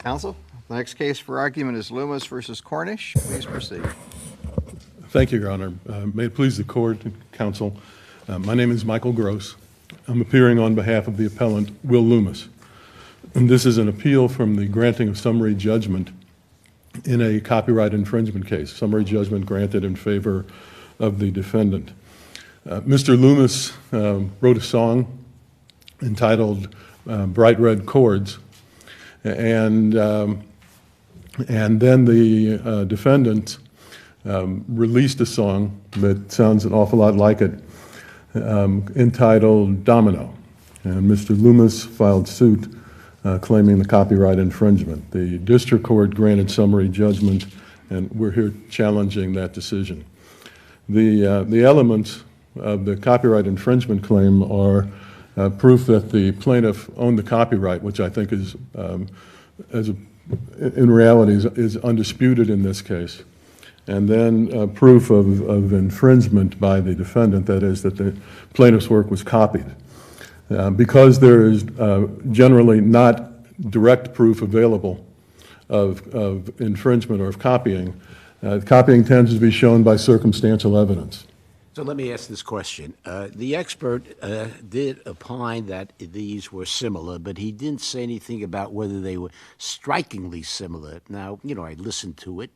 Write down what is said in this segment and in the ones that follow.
Counsel, the next case for argument is Loomis versus Cornish. Please proceed. Thank you, Your Honor. May it please the court and counsel, my name is Michael Gross. I'm appearing on behalf of the appellant, Will Loomis. And this is an appeal from the granting of summary judgment in a copyright infringement case, summary judgment granted in favor of the defendant. Mr. Loomis wrote a song entitled Bright Red Chords, and then the defendant released a song that sounds an awful lot like it, entitled Domino. And Mr. Loomis filed suit claiming the copyright infringement. The district court granted summary judgment, and we're here challenging that decision. The elements of the copyright infringement claim are proof that the plaintiff owned the copyright, which I think is, in reality, is undisputed in this case. And then proof of infringement by the defendant, that is, that the plaintiff's work was copied. Because there is generally not direct proof available of infringement or of copying, copying tends to be shown by circumstantial evidence. So let me ask this question. The expert did opine that these were similar, but he didn't say anything about whether they were strikingly similar. Now, I listened to it.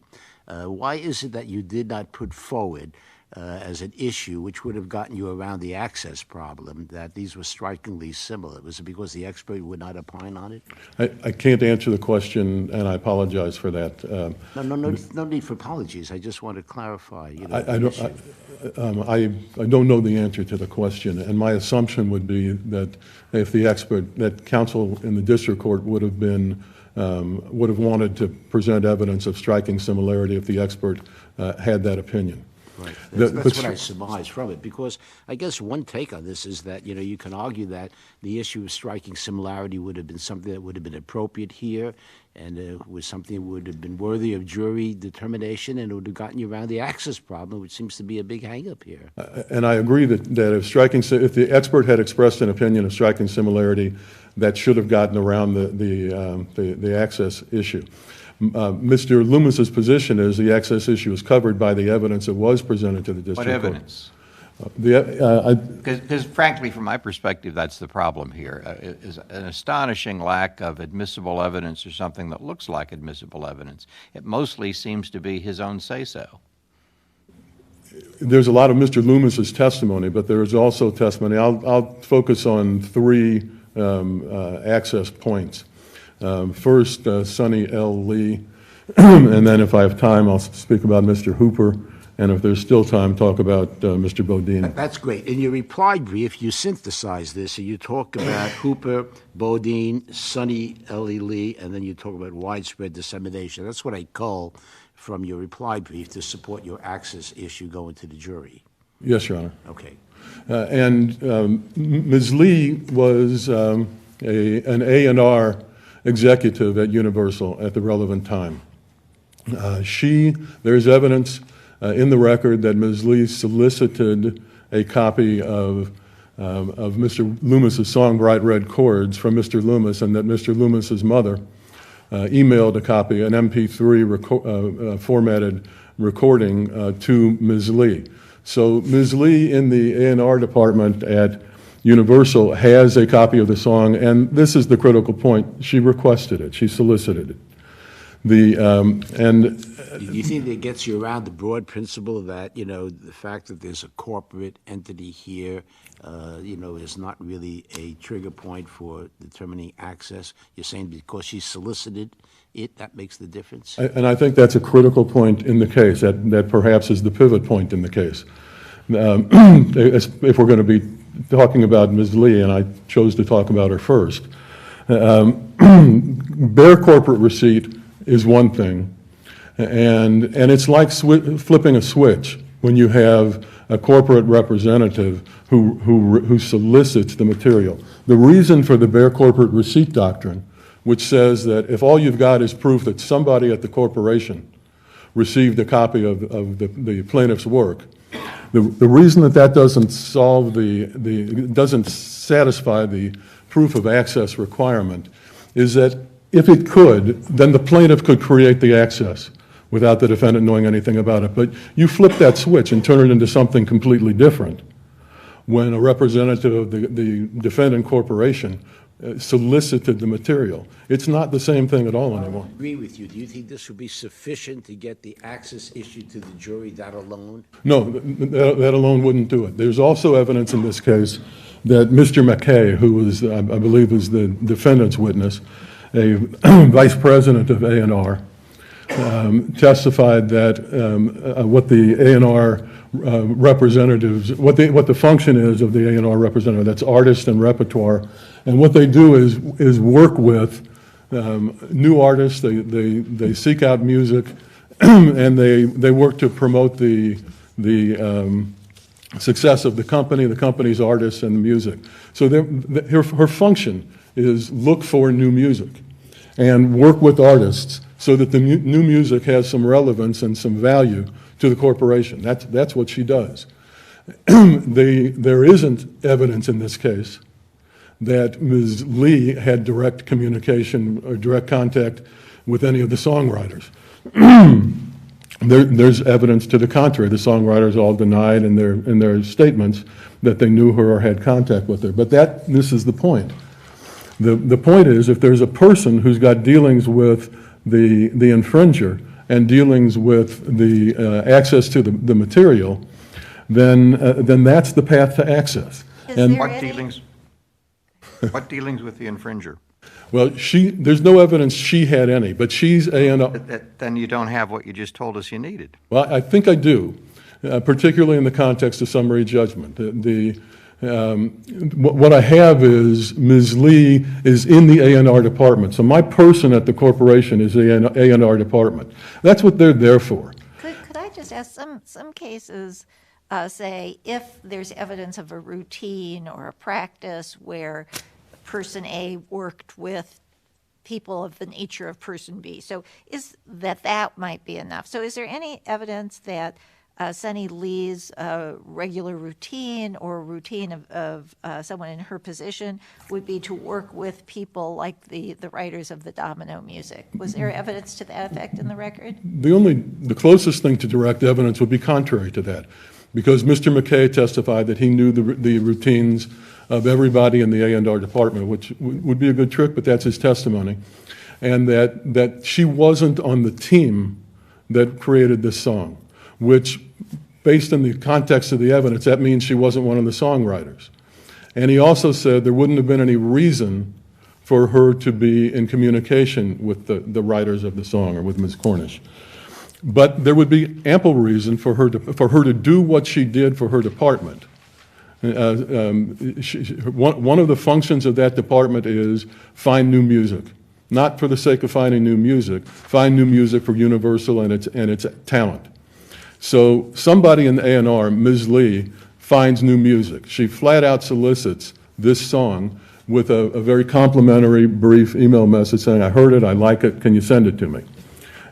Why is it that you did not put forward as an issue which would have gotten you around the access problem, that these were strikingly similar? Was it because the expert would not opine on it? I can't answer the question, and I apologize for that. No need for apologies. I just want to clarify. I don't know the answer to the question, and my assumption would be that if the expert, that counsel in the district court would have wanted to present evidence of striking similarity if the expert had that opinion. Right. That's what I surmise from it, because I guess one take on this is that, you can argue that the issue of striking similarity would have been something that would have been appropriate here, and it was something that would have been worthy of jury determination, and it would have gotten you around the access problem, which seems to be a big hang-up here. And I agree that if the expert had expressed an opinion of striking similarity, that should have gotten around the access issue. Mr. Loomis's position is the access issue is covered by the evidence that was presented to the district court. What evidence? Because frankly, from my perspective, that's the problem here. Is an astonishing lack of admissible evidence or something that looks like admissible evidence. It mostly seems to be his own say-so. There's a lot of Mr. Loomis's testimony, but there is also testimony. I'll focus on three access points. First, Sonny L. Lee, and then if I have time, I'll speak about Mr. Hooper, and if there's still time, talk about Mr. Bodine. That's great. In your reply brief, you synthesize this, and you talk about Hooper, Bodine, Sonny L. Lee, and then you talk about widespread dissemination. That's what I call, from your reply brief, to support your access issue going to the jury. Yes, Your Honor. Okay. And Ms. Lee was an A&R executive at Universal at the relevant time. There's evidence in the record that Ms. Lee solicited a copy of Mr. Loomis's song Bright Red Chords from Mr. Loomis, and that Mr. Loomis's mother emailed a copy, an MP3 formatted recording to Ms. Lee. So Ms. Lee in the A&R department at Universal has a copy of the song, and this is the critical point. She requested it. She solicited it. Do you think that gets you around the broad principle that, the fact that there's a corporate entity here, is not really a trigger point for determining access? You're saying because she solicited it, that makes the difference? And I think that's a critical point in the case, that perhaps is the pivot point in the case. If we're going to be talking about Ms. Lee, and I chose to talk about her first, bare corporate receipt is one thing, and it's like flipping a switch when you have a corporate representative who solicits the material. The reason for the bare corporate receipt doctrine, which says that if all you've got is proof that somebody at the corporation received a copy of the plaintiff's work, the reason that doesn't solve doesn't satisfy the proof of access requirement is that if it could, then the plaintiff could create the access without the defendant knowing anything about it. But you flip that switch and turn it into something completely different when a representative of the defendant corporation solicited the material. It's not the same thing at all anymore. I agree with you. Do you think this would be sufficient to get the access issued to the jury, that alone? No, that alone wouldn't do it. There's also evidence in this case that Mr. McKay, who was, I believe, was the defendant's witness, a vice president of A&R, testified that what the A&R representatives, what the function is of the A&R representative, that's artist and repertoire, and what they do is work with new artists. They seek out music, and they work to promote the success of the company's artists and the music. So her function is look for new music and work with artists so that the new music has some relevance and some value to the corporation. That's what she does. There isn't evidence in this case that Ms. Lee had direct communication or direct contact with any of the songwriters. There's evidence to the contrary. The songwriters all denied in their statements that they knew her or had contact with her. But this is the point. The point is, if there's a person who's got dealings with the infringer and dealings with the access to the material, then that's the path to access. What dealings with the infringer? Well, there's no evidence she had any, but she's A&R. Then you don't have what you just told us you needed. Well, I think I do, particularly in the context of summary judgment. What I have is Ms. Lee is in the A&R department. So my person at the corporation is the A&R department. That's what they're there for. Could I just ask, some cases say if there's evidence of a routine or a practice where person A worked with people of the nature of person B, so is that might be enough. So is there any evidence that Sunny Lee's regular routine or routine of someone in her position would be to work with people like the writers of the domino music? Was there evidence to that effect in the record? The closest thing to direct evidence would be contrary to that, because Mr. McKay testified that he knew the routines of everybody in the A&R department, which would be a good trick, but that's his testimony, and that she wasn't on the team that created this song, which, based on the context of the evidence, that means she wasn't one of the songwriters. And he also said there wouldn't have been any reason for her to be in communication with the writers of the song or with Ms. Cornish. But there would be ample reason for her to do what she did for her department. One of the functions of that department is find new music. Not for the sake of finding new music, find new music for Universal and its talent. So somebody in A&R, Ms. Lee, finds new music. She flat out solicits this song with a very complimentary, brief email message saying, I heard it, I like it, can you send it to me?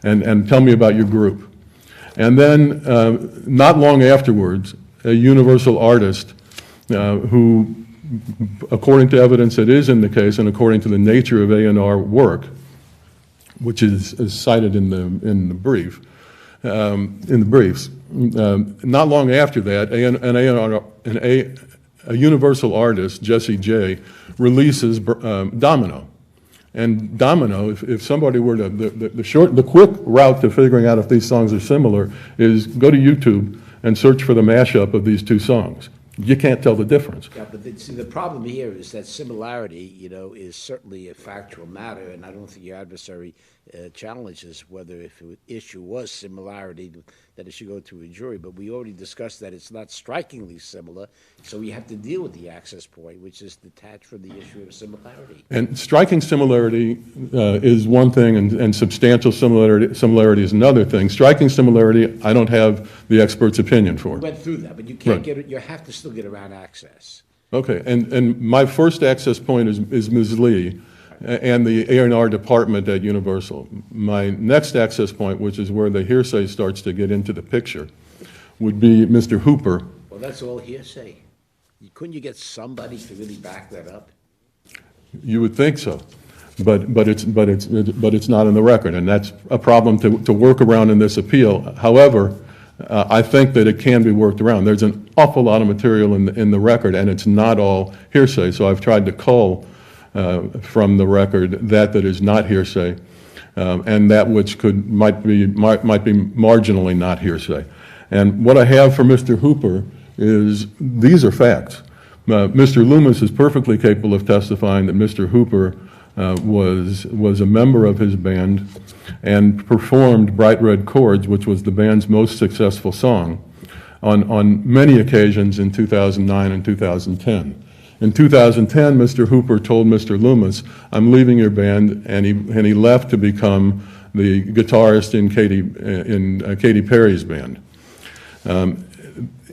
And tell me about your group. And then, not long afterwards, a Universal artist who, according to evidence that is in the case and according to the nature of A&R work, which is cited in the briefs, not long after that, a Universal artist, Jesse J., releases Domino. And Domino, if somebody were to, the quick route to figuring out if these songs are similar is go to YouTube and search for the mashup of these two songs. You can't tell the difference. Yeah, but the problem here is that similarity, is certainly a factual matter, and I don't think your adversary challenges whether if the issue was similarity, that it should go to a jury. But we already discussed that it's not strikingly similar, so we have to deal with the access point, which is detached from the issue of similarity. And striking similarity is one thing, and substantial similarity is another thing. Striking similarity, I don't have the expert's opinion for. We went through that, but you can't Right. get it. You have to still get around access. Okay, and my first access point is Ms. Lee and the A&R department at Universal. My next access point, which is where the hearsay starts to get into the picture, would be Mr. Hooper. Well, that's all hearsay. Couldn't you get somebody to really back that up? You would think so. but it's not in the record, and that's a problem to work around in this appeal. However, I think that it can be worked around. There's an awful lot of material in the record, and it's not all hearsay. So I've tried to cull from the record that is not hearsay, and that which might be marginally not hearsay. And what I have for Mr. Hooper is these are facts. Mr. Loomis is perfectly capable of testifying that Mr. Hooper was a member of his band and performed Bright Red Chords, which was the band's most successful song, on many occasions in 2009 and 2010. In 2010, Mr. Hooper told Mr. Loomis, "I'm leaving your band," and he left to become the guitarist in Katy Perry's band.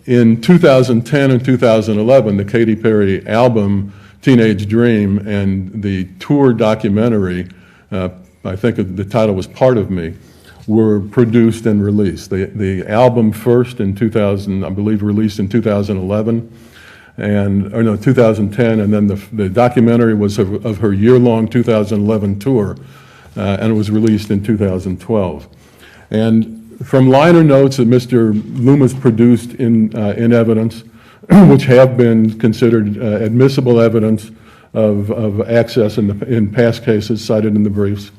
In 2010 and 2011, the Katy Perry album Teenage Dream and the tour documentary, I think the title was Part of Me, were produced and released. The album first in 2000, I believe released in 2011, 2010, and then the documentary was of her year-long 2011 tour, and it was released in 2012. And from liner notes that Mr. Loomis produced in evidence, which have been considered admissible evidence of access in past cases cited in the briefs,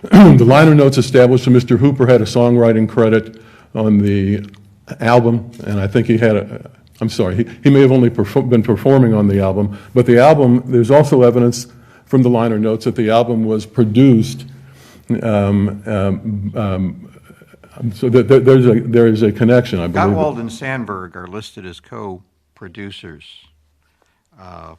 the liner notes established that Mr. Hooper had a songwriting credit on the album, and I think he had he may have only been performing on the album, but the album, there's also evidence from the liner notes that the album was produced, so there is a connection, I believe. Gottwald and Sandberg are listed as co-producers of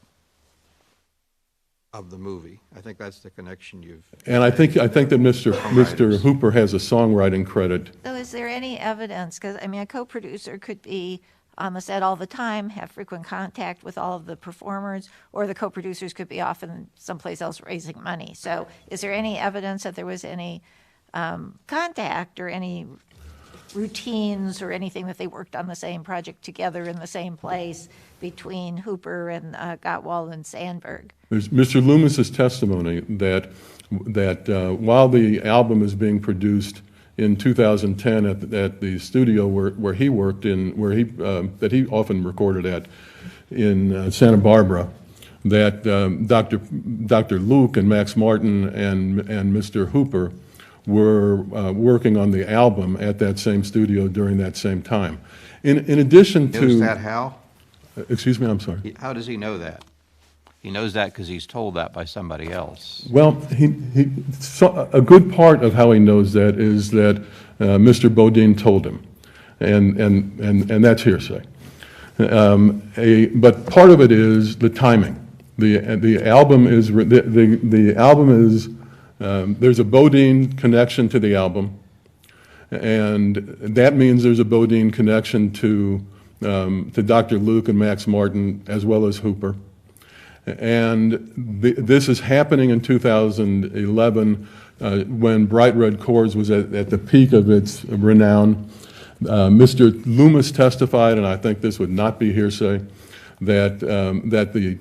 the movie. I think that's the connection you've... And I think that Mr. Hooper has a songwriting credit. So is there any evidence, because, I mean, a co-producer could be on the set all the time, have frequent contact with all of the performers, or the co-producers could be often someplace else raising money. So is there any evidence that there was any contact or any routines or anything that they worked on the same project together in the same place between Hooper and Gottwald and Sandberg? There's Mr. Loomis's testimony that while the album is being produced in 2010 at the studio where he worked that he often recorded at in Santa Barbara, that Dr. Luke and Max Martin and Mr. Hooper were working on the album at that same studio during that same time. In addition to... Knows that how? Excuse me, I'm sorry. How does he know that? He knows that because he's told that by somebody else. Well, a good part of how he knows that is that Mr. Bodine told him, and that's hearsay. But part of it is the timing. The album is there's a Bodine connection to the album, and that means there's a Bodine connection to Dr. Luke and Max Martin as well as Hooper. And this is happening in 2011 when Bright Red Chords was at the peak of its renown. Mr. Loomis testified, and I think this would not be hearsay, that the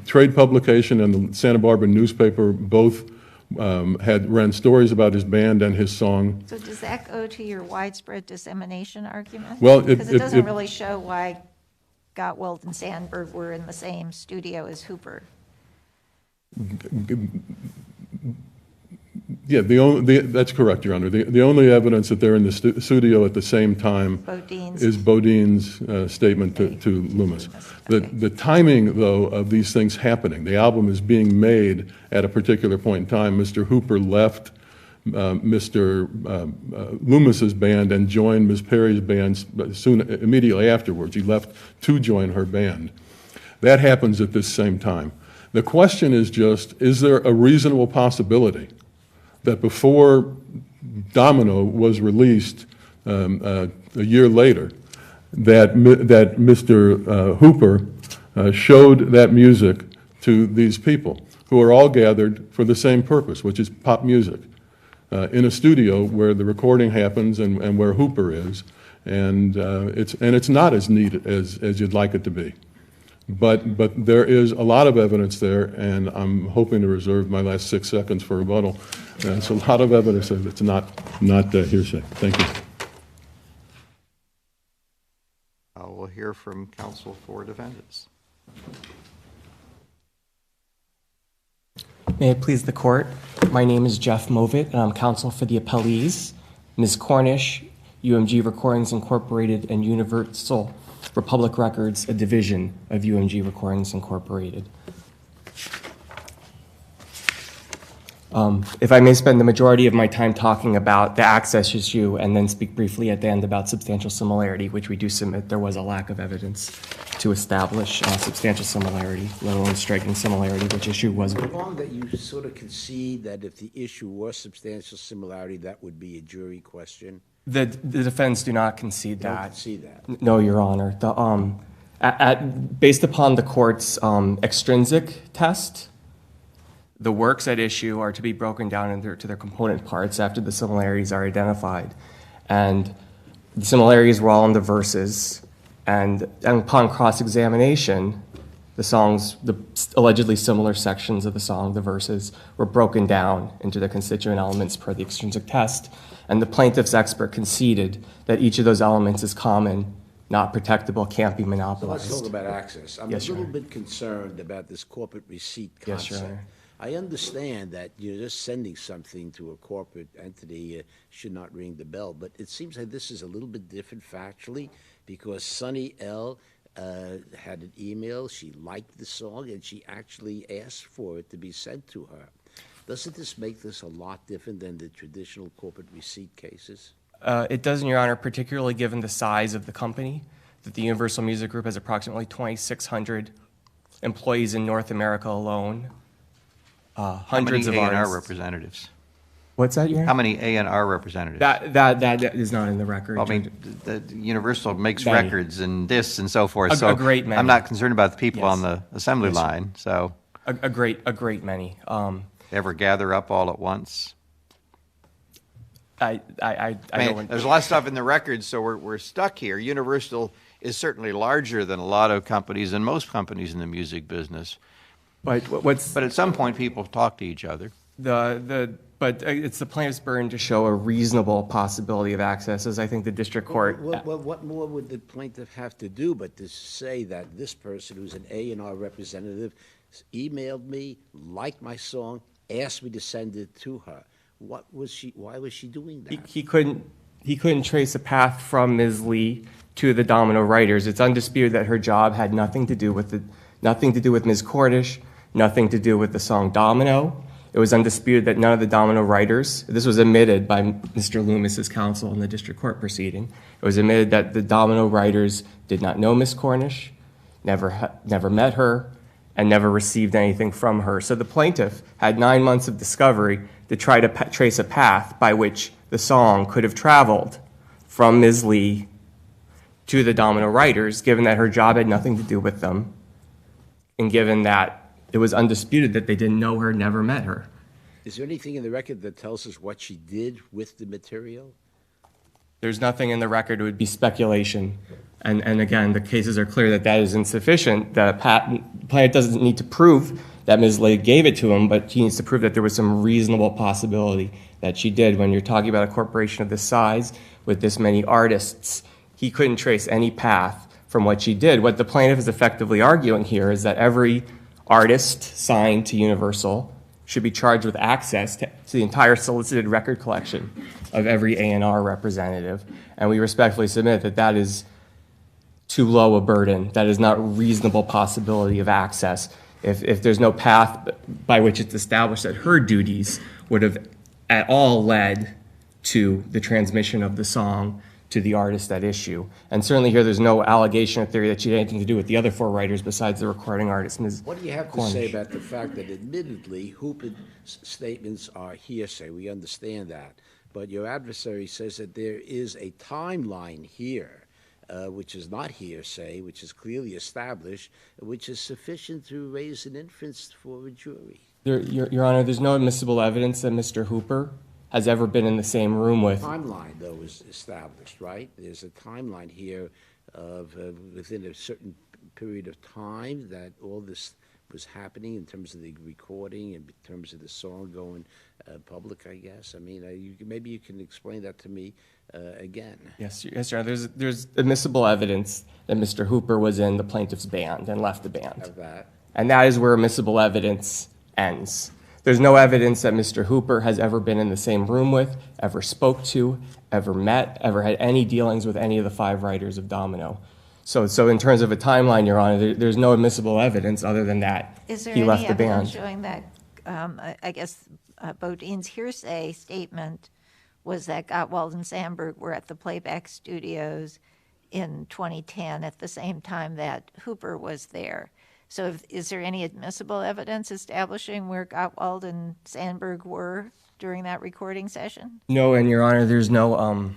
trade publication and the Santa Barbara newspaper both ran stories about his band and his song. So does that go to your widespread dissemination argument? Well, because it doesn't really show why Gottwald and Sandberg were in the same studio as Hooper. Yeah, that's correct, Your Honor. The only evidence that they're in the studio at the same time is Bodine's statement to Loomis. The timing, though, of these things happening, the album is being made at a particular point in time. Mr. Hooper left Mr. Loomis's band and joined Ms. Perry's band immediately afterwards. He left to join her band. That happens at this same time. The question is just, is there a reasonable possibility that before Domino was released a year later, that Mr. Hooper showed that music to these people who are all gathered for the same purpose, which is pop music, in a studio where the recording happens and where Hooper is, and it's not as neat as you'd like it to be. But there is a lot of evidence there, and I'm hoping to reserve my last 6 seconds for rebuttal. There's a lot of evidence that it's not hearsay. Thank you. We'll hear from counsel for defendants. May it please the court. My name is Jeff Movitt, and I'm counsel for the appellees, Ms. Cornish, UMG Recordings Incorporated, and Universal Republic Records, a division of UMG Recordings Incorporated. If I may spend the majority of my time talking about the access issue and then speak briefly at the end about substantial similarity, which we do submit there was a lack of evidence to establish substantial similarity, let alone striking similarity, which issue was. Along that you sort of concede that if the issue was substantial similarity, that would be a jury question. The defense do not concede You don't that. concede that. No, Your Honor. Based upon the court's extrinsic test, the works at issue are to be broken down into their component parts after the similarities are identified. And the similarities were all in the verses. And upon cross-examination, the allegedly similar sections of the song, the verses, were broken down into the constituent elements per the extrinsic test. And the plaintiff's expert conceded that each of those elements is common, not protectable, can't be So monopolized. let's talk about access. I'm Yes, a Your little Honor. bit concerned about this corporate receipt Yes, Your concept. Honor. I understand that you're just sending something to a corporate entity should not ring the bell, but it seems like this is a little bit different factually because Sunny L had an email, she liked the song, and she actually asked for it to be sent to her. Doesn't this make this a lot different than the traditional corporate receipt cases? It doesn't, Your Honor, particularly given the size of the company, that the Universal Music Group has approximately 2,600 employees in North America alone, hundreds of How many A&R artists. representatives? What's that, Your Honor? How many A&R representatives? That is not in the record. I mean, the Universal makes Many. records and discs and so forth. A So great many. I'm not concerned about the people Yes. on the assembly Yes, sir. line. So A great many. they ever gather up all at once? I I don't. mean, there's a lot of stuff in the records, so we're stuck here. Universal is certainly larger than a lot of companies and most companies in the music business. But what's But at some point, people talk to each other. but it's the plaintiff's burden to show a reasonable possibility of access, as I think the district court. Well, what more would the plaintiff have to do but to say that this person who's an A&R representative emailed me, liked my song, asked me to send it to her? Why was she doing that? He couldn't trace a path from Ms. Lee to the Domino writers. It's undisputed that her job had nothing to do with Ms. Cornish, nothing to do with the song Domino. It was undisputed that none of the Domino writers, this was admitted by Mr. Loomis's counsel in the district court proceeding, it was admitted that the Domino writers did not know Ms. Cornish, never met her, and never received anything from her. So the plaintiff had 9 months of discovery to try to trace a path by which the song could have traveled from Ms. Lee to the Domino writers, given that her job had nothing to do with them, and given that it was undisputed that they didn't know her, never met her. Is there anything in the record that tells us what she did with the material? There's nothing in the record. It would be speculation. And again, the cases are clear that that is insufficient. The plaintiff doesn't need to prove that Ms. Lee gave it to him, but he needs to prove that there was some reasonable possibility that she did. When you're talking about a corporation of this size with this many artists, he couldn't trace any path from what she did. What the plaintiff is effectively arguing here is that every artist signed to Universal should be charged with access to the entire solicited record collection of every A&R representative. And we respectfully submit that that is too low a burden. That is not a reasonable possibility of access. If there's no path by which it's established that her duties would have at all led to the transmission of the song to the artist at issue. And certainly here there's no allegation or theory that she had anything to do with the other four writers besides the recording artist, Ms. What do you have to Cornish. say about the fact that admittedly Hooper's statements are hearsay? We understand that. But your adversary says that there is a timeline here, which is not hearsay, which is clearly established, which is sufficient to raise an inference for a jury. Your Honor, there's no admissible evidence that Mr. Hooper has ever been in the same room with. Timeline, though, is established, right? There's a timeline here of within a certain period of time that all this was happening in terms of the recording and in terms of the song going public, I guess? I mean, maybe you can explain that to me again. Yes, Your Honor. There's admissible evidence that Mr. Hooper was in the plaintiff's band and left the band. Have that. And that is where admissible evidence ends. There's no evidence that Mr. Hooper has ever been in the same room with, ever spoke to, ever met, ever had any dealings with any of the 5 writers of Domino. So in terms of a timeline, Your Honor, there's no admissible evidence other than that Is there he any left the evidence band. showing that, I guess, Bodine's hearsay statement was that Gottwald and Sandberg were at the playback studios in 2010 at the same time that Hooper was there? So is there any admissible evidence establishing where Gottwald and Sandberg were during that recording session? No, and Your Honor, there's no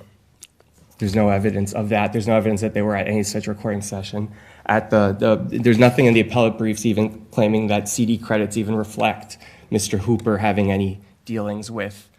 evidence of that. There's no evidence that they were at any such recording session. There's nothing in the appellate briefs even claiming that CD credits even reflect Mr. Hooper having any dealings with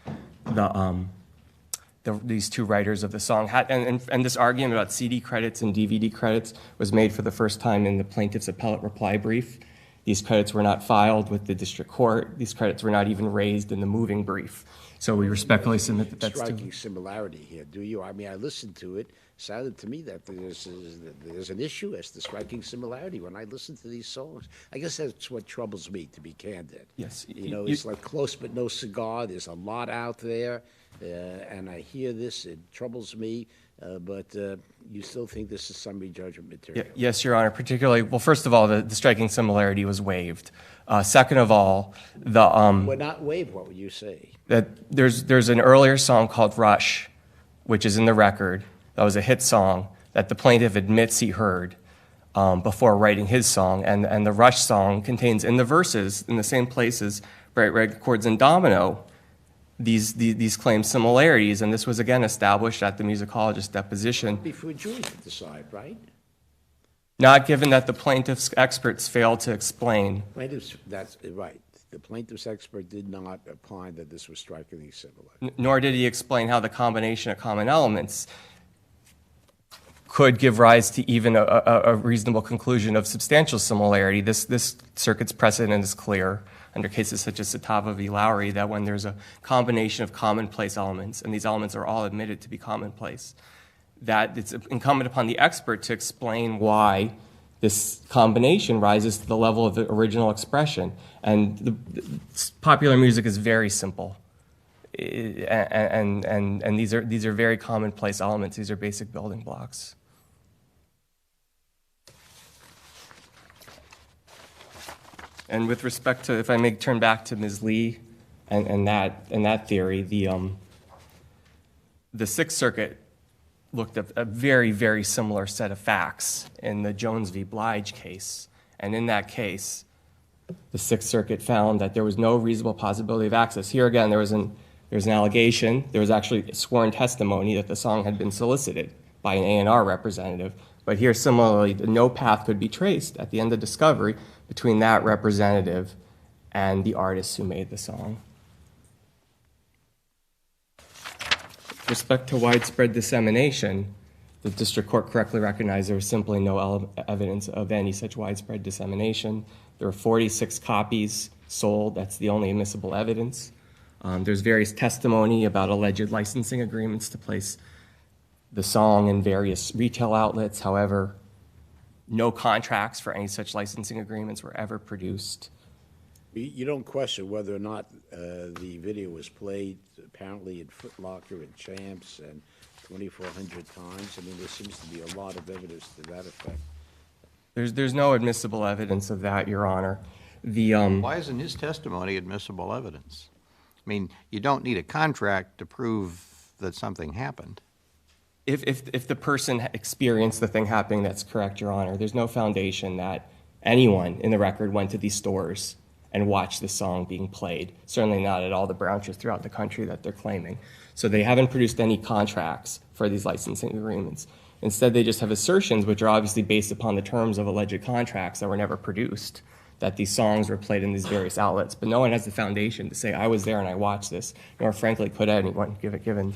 these 2 writers of the song. And this argument about CD credits and DVD credits was made for the first time in the plaintiff's appellate reply brief. These credits were not filed with the district court. These credits were not even raised in the moving brief. So we respectfully submit that that's Striking similarity here, do you? I mean, I listened to it. Sounded to me that there's an issue as to striking similarity when I listen to these songs. I guess that's what troubles me, to be candid. Yes. You know, it's like close but no cigar. There's a lot out there, and I hear this. It troubles me, but you still think this is summary judgment material? Yes, Your Honor. Particularly, well, first of all, the striking similarity was waived. Second of all, Well, not waived. What would you say? that there's an earlier song called Rush, which is in the record. That was a hit song that the plaintiff admits he heard before writing his song. And the Rush song contains in the verses, in the same places, Bright Red Chords and Domino, these claimed similarities. And this was, again, established at the musicologist deposition. Before a jury to decide, right? Not given that the plaintiff's experts failed to explain. That's right. The plaintiff's expert did not opine that this was strikingly similar. Nor did he explain how the combination of common elements could give rise to even a reasonable conclusion of substantial similarity. This circuit's precedent is clear under cases such as Satava v. Lowry that when there's a combination of commonplace elements, and these elements are all admitted to be commonplace, that it's incumbent upon the expert to explain why this combination rises to the level of the original expression. And the popular music is very simple. And these are very commonplace elements. These are basic building blocks. And with respect to, if I may turn back to Ms. Lee and that theory, the Sixth Circuit looked at a very, very similar set of facts in the Jones v. Blige case. And in that case, the Sixth Circuit found that there was no reasonable possibility of access. Here again, there was an allegation. There was actually sworn testimony that the song had been solicited by an A&R representative. But here, similarly, no path could be traced at the end of discovery between that representative and the artists who made the song. With respect to widespread dissemination, the district court correctly recognized there was simply no evidence of any such widespread dissemination. There were 46 copies sold. That's the only admissible evidence. There's various testimony about alleged licensing agreements to place the song in various retail outlets. However, no contracts for any such licensing agreements were ever produced. You don't question whether or not the video was played apparently in Foot Locker and Champs and 2,400 times. I mean, there seems to be a lot of evidence to that effect. There's no admissible evidence of that, Your Honor. Why isn't his testimony admissible evidence? I mean, you don't need a contract to prove that something happened. If the person experienced the thing happening, that's correct, Your Honor. There's no foundation that anyone in the record went to these stores and watched the song being played. Certainly not at all the branches throughout the country that they're claiming. So they haven't produced any contracts for these licensing agreements. Instead, they just have assertions which are obviously based upon the terms of alleged contracts that were never produced, that these songs were played in these various outlets. But no one has the foundation to say, I was there and I watched this, nor frankly could anyone, given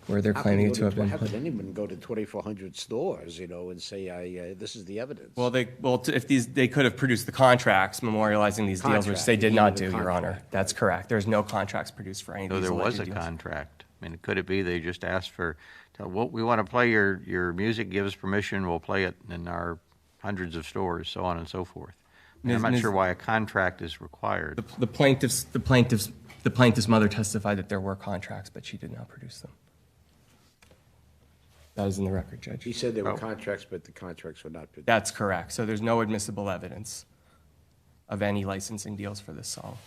where they're How claiming can it you to have go been how put. could anyone go to 2,400 stores, and say, this is the evidence? Well, they could have produced the contracts memorializing these deals, which Contract, they they did not needed do, a Your Honor. contract, That's correct. There's no contracts produced for any of So these there was alleged a deals. contract. I mean, could it be they just asked for, we want to play your music, give us permission, we'll play it in our hundreds of stores, so on and so forth. I mean, I'm not Ms. sure why a contract is required. The plaintiff's mother testified that there were contracts, but she did not produce them. That is in the record, Judge. He said there were contracts, but the contracts were not produced. That's correct. So there's no admissible evidence of any licensing deals for this song.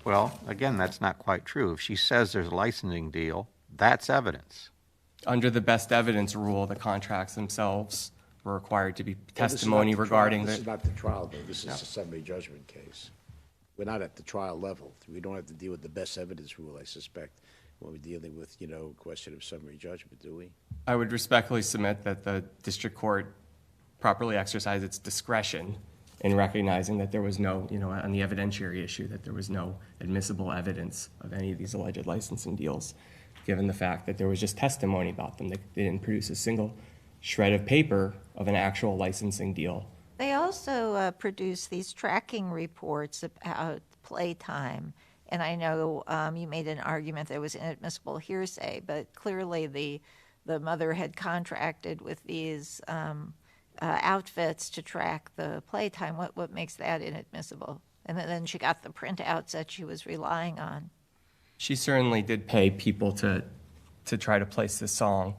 Well, again, that's not quite true. If she says there's a licensing deal, that's evidence. Under the best evidence rule, the contracts themselves were required to be Well, this is testimony not the regarding trial. This the. is not the trial, though. This is a summary judgment case. We're not at the trial level. We don't have to deal with the best evidence rule, I suspect, when we're dealing with, a question of summary judgment, do we? I would respectfully submit that the district court properly exercised its discretion in recognizing that there was no, on the evidentiary issue, that there was no admissible evidence of any of these alleged licensing deals, given the fact that there was just testimony about them. They didn't produce a single shred of paper of an actual licensing deal. They also produce these tracking reports about playtime. And I know you made an argument that it was inadmissible hearsay, but clearly the mother had contracted with these outfits to track the playtime. What makes that inadmissible? And then she got the printouts that she was relying on. She certainly did pay people to try to place this song.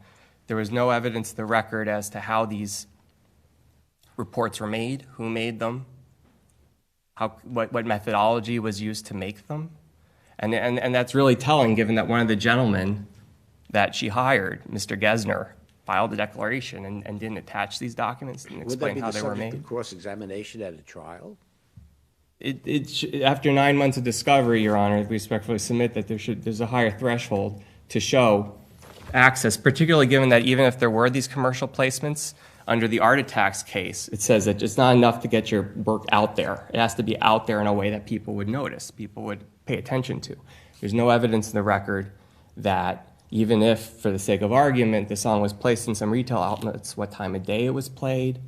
There was no evidence in the record as to how these reports were made, who made them, what methodology was used to make them. And that's really telling, given that one of the gentlemen that she hired, Mr. Gesner, filed a declaration and didn't attach these documents and Would that explain be how the they were subject made. of cross-examination at a trial? After 9 months of discovery, Your Honor, we respectfully submit that there's a higher threshold to show access, particularly given that even if there were these commercial placements, under the art attacks case, it says that it's not enough to get your work out there. It has to be out there in a way that people would notice, people would pay attention to. There's no evidence in the record that even if, for the sake of argument, the song was placed in some retail outlets, what time of day it was played,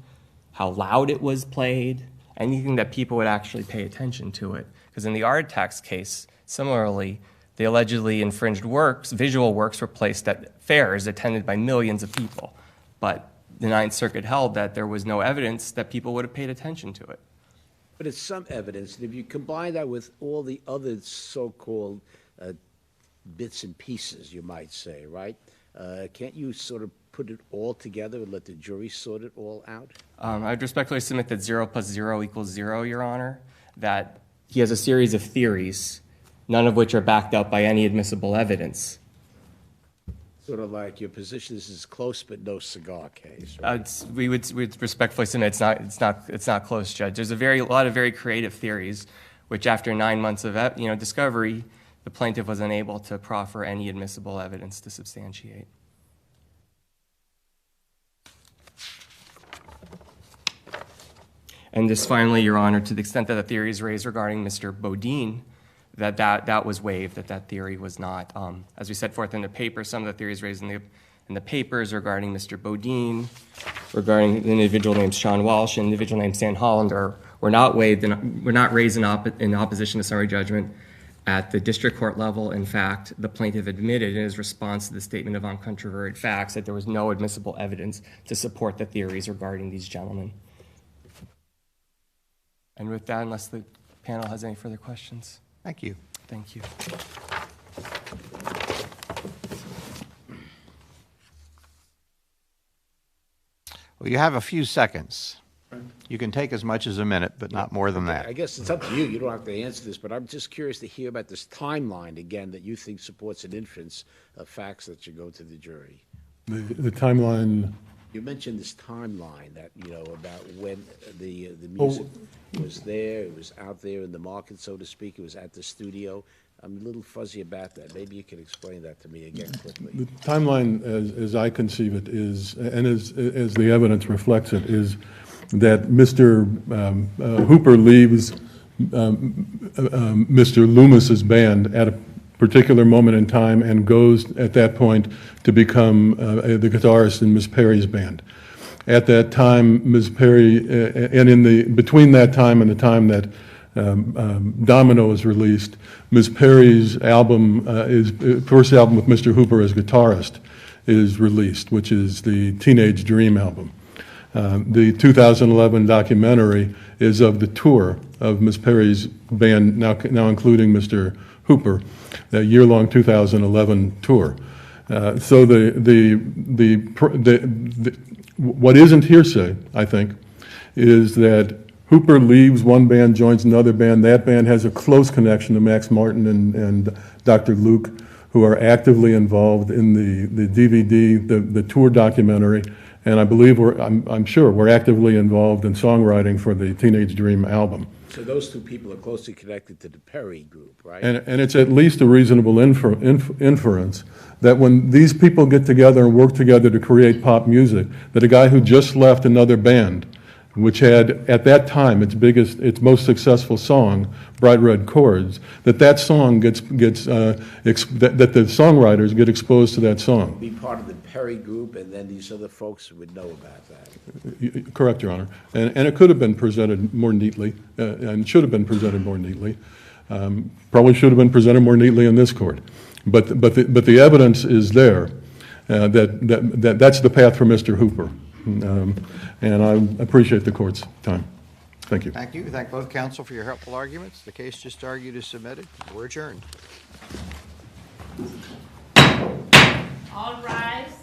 how loud it was played, anything that people would actually pay attention to it. Because in the art attacks case, similarly, the allegedly infringed works, visual works, were placed at fairs attended by millions of people. But the Ninth Circuit held that there was no evidence that people would have paid attention to it. But it's some evidence, and if you combine that with all the other so-called bits and pieces, you might say, right? Can't you sort of put it all together and let the jury sort it all out? I'd respectfully submit that 0 + 0 = 0, Your Honor, that he has a series of theories, none of which are backed up by any admissible evidence. Sort of like your position is close but no cigar case, right? We'd respectfully submit it's not close, Judge. There's a lot of very creative theories, which after 9 months of discovery, the plaintiff was unable to proffer any admissible evidence to substantiate. And just finally, Your Honor, to the extent that the theory is raised regarding Mr. Bodine, that was waived, that theory was not. As we set forth in the paper, some of the theories raised in the papers regarding Mr. Bodine, regarding an individual named Sean Walsh, an individual named Stan Hollander, were not waived and were not raised in opposition to summary judgment at the district court level. In fact, the plaintiff admitted in his response to the statement of uncontroverted facts that there was no admissible evidence to support the theories regarding these gentlemen. And with that, unless the panel has any further questions. Thank you. Thank you. Well, you have a few seconds. You can take as much as a minute, but not more than that. I guess it's up to you. You don't have to answer this, but I'm just curious to hear about this timeline again that you think supports an inference of facts that should go to the jury. The timeline, You mentioned this timeline that, about when the music was there, it was out there in the market, so to speak, it was at the studio. I'm a little fuzzy about that. Maybe you can explain that to me again quickly. the timeline, as I conceive it, is, and as the evidence reflects it, is that Mr. Hooper leaves Mr. Loomis's band at particular moment in time and goes at that point to become the guitarist in Miss Perry's band. At that time, Ms. Perry, and between that time and the time that Domino was released, Ms. Perry's album first album with Mr. Hooper as guitarist is released, which is the Teenage Dream album. The 2011 documentary is of the tour of Ms. Perry's band, now including Mr. Hooper, that year-long 2011 tour. So what isn't hearsay, I think, is that Hooper leaves one band, joins another band. That band has a close connection to Max Martin and Dr. Luke, who are actively involved in the DVD, the tour documentary, and I believe I'm sure we're actively involved in songwriting for the Teenage Dream album. So those two people are closely connected to the Perry group, right? And it's at least a reasonable inference that when these people get together and work together to create pop music, that a guy who just left another band, which had, at that time, its most successful song, Bright Red Chords, that song that the songwriters get exposed to that song. Be part of the Perry group, and then these other folks would know about that. Correct, Your Honor. And it could have been presented more neatly, and should have been presented more neatly. Probably should have been presented more neatly in this court. But the evidence is there that's the path for Mr. Hooper. And I appreciate the court's time. Thank you. Thank you. Thank both counsel for your helpful arguments. The case just argued is submitted. We're adjourned. All rise.